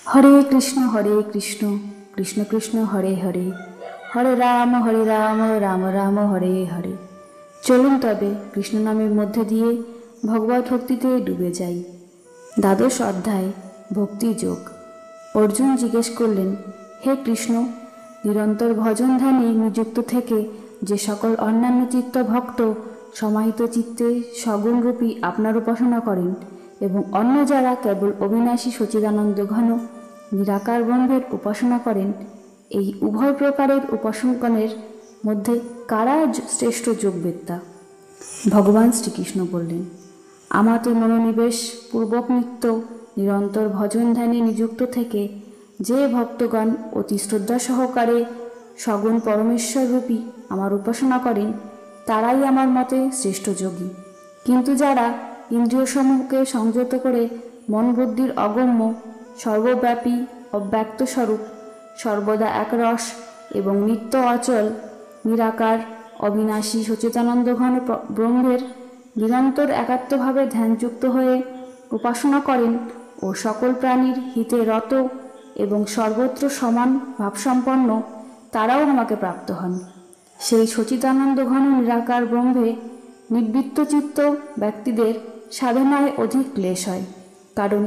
হরে কৃষ্ণ কৃষ্ণ কৃষ্ণ হরে হরে, হরে রাম রাম রাম হরে হরে। চলুন তবে কৃষ্ণ নামের মধ্যে দিয়ে ভগবত ভক্তিতে ডুবে যাই। দ্বাদশ অধ্যায় ভক্তি যোগ। অর্জুন জিজ্ঞেস করলেন, হে কৃষ্ণ, নিরন্তর ভজন ধ্যানে নিযুক্ত থেকে যে সকল অন্যান্য চিত্ত ভক্ত সমাহিত চিত্তে সগুণরূপী আপনার উপাসনা করেন এবং অন্য যারা কেবল অবিনাশী সচিদানন্দ ঘন নিরাকার ব্রহ্মের উপাসনা করেন, এই উভয় প্রকারের উপাসকগণের মধ্যে কারা শ্রেষ্ঠ যোগবেত্তা? ভগবান শ্রীকৃষ্ণ বললেন, আমাতে মনোনিবেশ পূর্বক নিত্য নিরন্তর ভজন ধ্যানে নিযুক্ত থেকে যে ভক্তগণ অতি শ্রদ্ধা সহকারে সগুণ পরমেশ্বর রূপী আমার উপাসনা করেন, তারাই আমার মতে শ্রেষ্ঠ যোগী। কিন্তু যারা ইন্দ্রিয়সমূহকে সংযত করে মন বুদ্ধির অগম্য সর্বব্যাপী অব্যক্ত স্বরূপ সর্বদা একরস এবং নিত্য অচল নিরাকার অবিনাশী সচিদানন্দ ঘন ব্রহ্মের নিরন্তর একাত্মভাবে ধ্যানযুক্ত হয়ে উপাসনা করেন ও সকল প্রাণীর হিতে রত এবং সর্বত্র সমান ভাবসম্পন্ন, তারাও আমাকে প্রাপ্ত হন। সেই সচিদানন্দ ঘন নিরাকার ব্রহ্মে নিবৃত্তচিত্ত ব্যক্তিদের সাধনায় অধিক ক্লেশ হয়, কারণ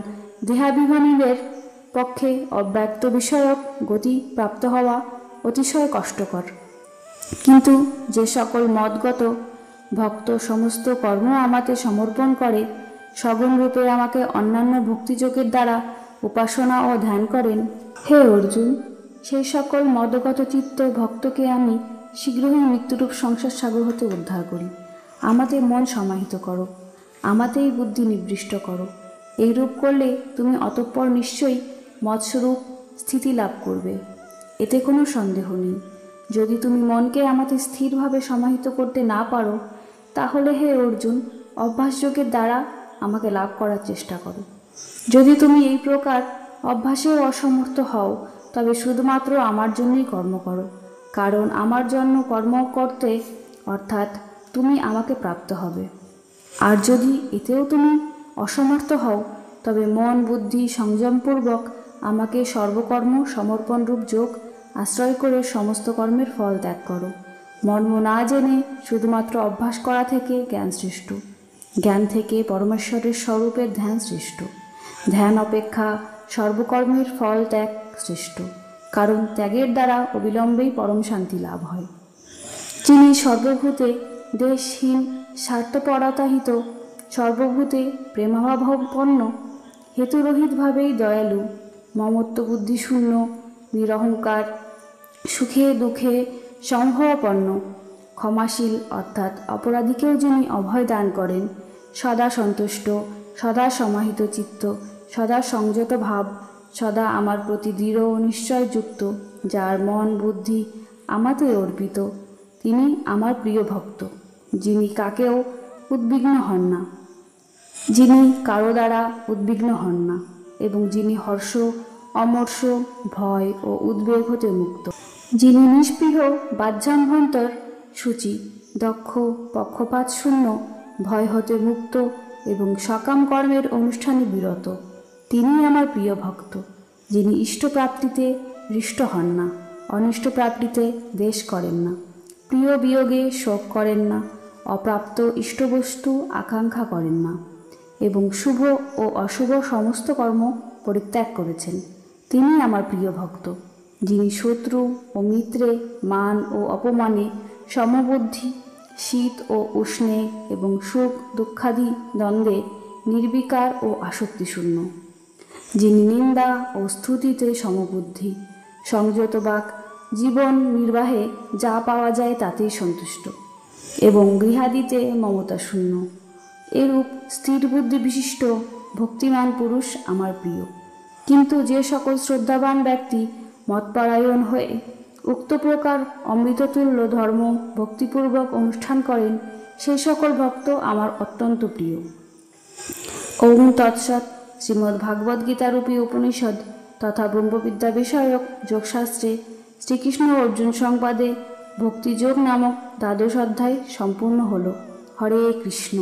দেহাভিমানীদের পক্ষে অব্যক্ত বিষয়ক গতি প্রাপ্ত হওয়া অতিশয় কষ্টকর। কিন্তু যে সকল মদগত ভক্ত সমস্ত কর্ম আমাকে সমর্পণ করে সগুণরূপে আমাকে অন্যান্য ভক্তিযোগের দ্বারা উপাসনা ও ধ্যান করেন, হে অর্জুন, সেই সকল মদগত চিত্ত ভক্তকে আমি শীঘ্রই মৃত্যুরূপ সংসার সাগর হতে উদ্ধার করি। আমাতে মন সমাহিত করো, আমাতেই বুদ্ধি নিবৃষ্ট করো। এইরূপ করলে তুমি অতঃপর নিশ্চয়ই মৎস্বরূপ স্থিতি লাভ করবে, এতে কোনো সন্দেহ নেই। যদি তুমি মনকে আমাতে স্থিরভাবে সমাহিত করতে না পারো, তাহলে হে অর্জুন, অভ্যাসযোগের দ্বারা আমাকে লাভ করার চেষ্টা করো। যদি তুমি এই প্রকার অভ্যাসেও অসমর্থ হও, তবে শুধুমাত্র আমার জন্যই কর্ম করো, কারণ আমার জন্য কর্ম করতে অর্থাৎ তুমি আমাকে প্রাপ্ত হবে। আর যদি এতেও তুমি অসমর্থ হও, তবে মন বুদ্ধি সংযমপূর্বক আমাকে সর্বকর্ম সমর্পণরূপ যোগ আশ্রয় করে সমস্ত কর্মের ফল ত্যাগ করো। মর্ম না জেনে শুধুমাত্র অভ্যাস করা থেকে জ্ঞান সৃষ্ট, জ্ঞান থেকে পরমেশ্বরের স্বরূপের ধ্যান সৃষ্ট, ধ্যান অপেক্ষা সর্বকর্মের ফল ত্যাগ শ্রেষ্ঠ, কারণ ত্যাগের দ্বারা অবিলম্বেই পরম শান্তি লাভ হয়। যিনি সর্বভূতে দেশহীন স্বার্থপরতাহিত সর্বভূতে প্রেমাভাবাপন্ন হেতুরহিতভাবেই দয়ালু মমত্ব বুদ্ধিশূন্য নিরহংকার সুখে দুঃখে সম্ভবাপন্ন ক্ষমাশীল অর্থাৎ অপরাধীকেও যিনি অভয় দান করেন, সদা সন্তুষ্ট সদা সমাহিত চিত্ত সদা সংযত ভাব সদা আমার প্রতি দৃঢ় নিশ্চয়যুক্ত, যার মন বুদ্ধি আমাতে অর্পিত, তিনি আমার প্রিয় ভক্ত। যিনি কাকেও উদ্বিগ্ন হন না, যিনি কারো দ্বারা উদ্বিগ্ন হন না এবং যিনি হর্ষ অমর্ষ ভয় ও উদ্বেগ হতে মুক্ত, যিনি নিষ্পৃহ বাহ্যাভ্যন্তর সূচি দক্ষ পক্ষপাত শূন্য ভয় হতে মুক্ত এবং সকাম কর্মের অনুষ্ঠানে বিরত, তিনি আমার প্রিয় ভক্ত। যিনি ইষ্টপ্রাপ্তিতে হৃষ্ট হন না, অনিষ্ট প্রাপ্তিতে দ্বেষ করেন না, প্রিয় বিয়োগে শোক করেন না, অপ্রাপ্ত ইষ্টবস্তু আকাঙ্ক্ষা করেন না এবং শুভ ও অশুভ সমস্ত কর্ম পরিত্যাগ করেছেন, তিনি আমার প্রিয় ভক্ত। যিনি শত্রু ও মিত্রে মান ও অপমানে সমবুদ্ধি শীত ও উষ্ণে এবং সুখ দুঃখাদি দ্বন্দ্বে নির্বিকার ও আসক্তিশূন্য, যিনি নিন্দা ও স্তুতিতে সমবুদ্ধি সংযত বাক জীবন নির্বাহে যা পাওয়া যায় তাতেই সন্তুষ্ট এবং গৃহাদিতে মমতা শূন্য, এরূপ স্থির বুদ্ধি বিশিষ্ট ভক্তিমান পুরুষ আমার প্রিয়। কিন্তু যে সকল শ্রদ্ধাবান ব্যক্তি মতপরায়ণ হয়ে উক্ত প্রকার অমৃততুল্য ধর্ম ভক্তিপূর্বক অনুষ্ঠান করেন, সেই সকল ভক্ত আমার অত্যন্ত প্রিয়। ওম তৎসৎ। শ্রীমদ্ ভাগবত গীতারূপী উপনিষদ তথা ব্রহ্মবিদ্যা বিষয়ক যোগশাস্ত্রে শ্রীকৃষ্ণ অর্জুন সংবাদে ভক্তিযোগ নামক দ্বাদশ অধ্যায় সম্পূর্ণ হল। হরে কৃষ্ণ।